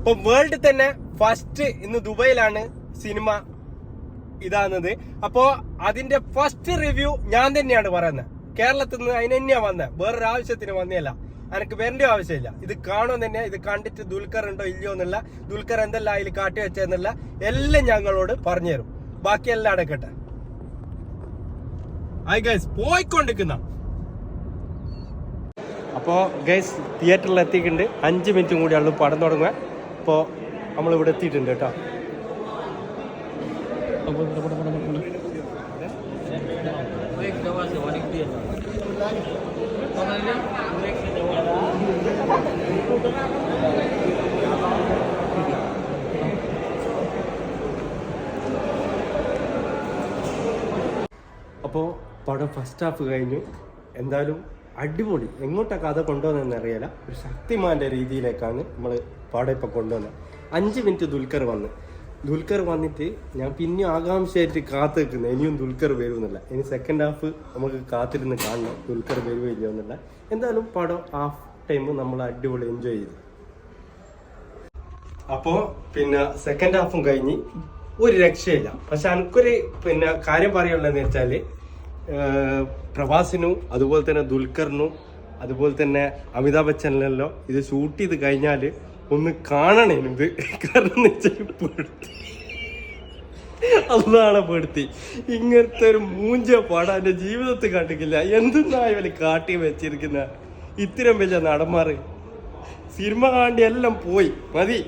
ഇപ്പൊ വേൾഡിൽ തന്നെ ഫസ്റ്റ് ഇന്ന് ദുബൈയിലാണ് സിനിമ ഇതാകുന്നത്. അപ്പോ അതിന്റെ ഫസ്റ്റ് റിവ്യൂ ഞാൻ തന്നെയാണ് പറയുന്നത്. കേരളത്തിൽ നിന്ന് അതിന് തന്നെയാ വന്നത്, വേറൊരു ആവശ്യത്തിന് വന്നതല്ല. എനിക്ക് വരേണ്ട ആവശ്യമില്ല. ഇത് കാണുമെന്ന് തന്നെ, ഇത് കണ്ടിട്ട് ദുൽഖർ ഉണ്ടോ ഇല്ലയോ എന്നുള്ള, ദുൽഖർ എന്തെല്ലാം അതിൽ കാട്ടി വെച്ചെന്നുള്ള എല്ലാം ഞങ്ങളോട് പറഞ്ഞുതരും. ബാക്കിയെല്ലാം അടക്കട്ടെ. ഗൈസ് പോയിക്കൊണ്ടിരിക്കുന്ന അപ്പോ ഗൈസ് തിയേറ്ററിൽ എത്തിയിട്ടുണ്ട്. 5 മിനിറ്റും കൂടി ഉള്ളു പടം തുടങ്ങുക. ഇപ്പോ നമ്മളിവിടെ എത്തിയിട്ടുണ്ട് കേട്ടോ. അപ്പോൾ പടം ഫസ്റ്റ് ഹാഫ് കഴിഞ്ഞു. എന്തായാലും അടിപൊളി. എങ്ങോട്ടാ കഥ കൊണ്ടുവന്നതെന്ന് അറിയില്ല. ഒരു ശക്തിമാന്റെ രീതിയിലേക്കാണ് നമ്മൾ പടം ഇപ്പം കൊണ്ടുവന്നത്. 5 മിനിറ്റ് ദുൽഖർ വന്നിട്ട് ഞാൻ പിന്നെ ആകാംക്ഷയായിട്ട് കാത്തു നിൽക്കുന്നത് ഇനിയും ദുൽഖർ വരുമെന്നില്ല. ഇനി സെക്കൻഡ് ഹാഫ് നമുക്ക് കാത്തിരുന്ന് കാണണം ദുൽഖർ വരുമോ ഇല്ലയോ എന്നുള്ള. എന്തായാലും പടം ഹാഫ് ടൈം നമ്മൾ അടിപൊളി എൻജോയ് ചെയ്തു. അപ്പോൾ പിന്നെ സെക്കൻഡ് ഹാഫും കഴിഞ്ഞ് ഒരു രക്ഷയില്ല. പക്ഷെ എനിക്കൊരു കാര്യം പറയുള്ളതെന്ന് വെച്ചാൽ പ്രവാസിനും അതുപോലെ തന്നെ ദുൽഖറിനും അതുപോലെ തന്നെ അമിതാഭ് ബച്ചനിലല്ലോ ഇത് ഷൂട്ട് ചെയ്ത് കഴിഞ്ഞാൽ ഒന്ന് കാണണേ ഇത്. കാരണം അതാണ് പെടുത്തി. ഇങ്ങനത്തെ ഒരു മൂഞ്ച പടം എൻ്റെ ജീവിതത്തിൽ കണ്ടിട്ടില്ല. എന്തെന്നായി കാട്ടി വെച്ചിരിക്കുന്ന ഇത്തരം വലിയ നടന്മാർ. സിനിമ കാണ്ടി എല്ലാം പോയി മതി.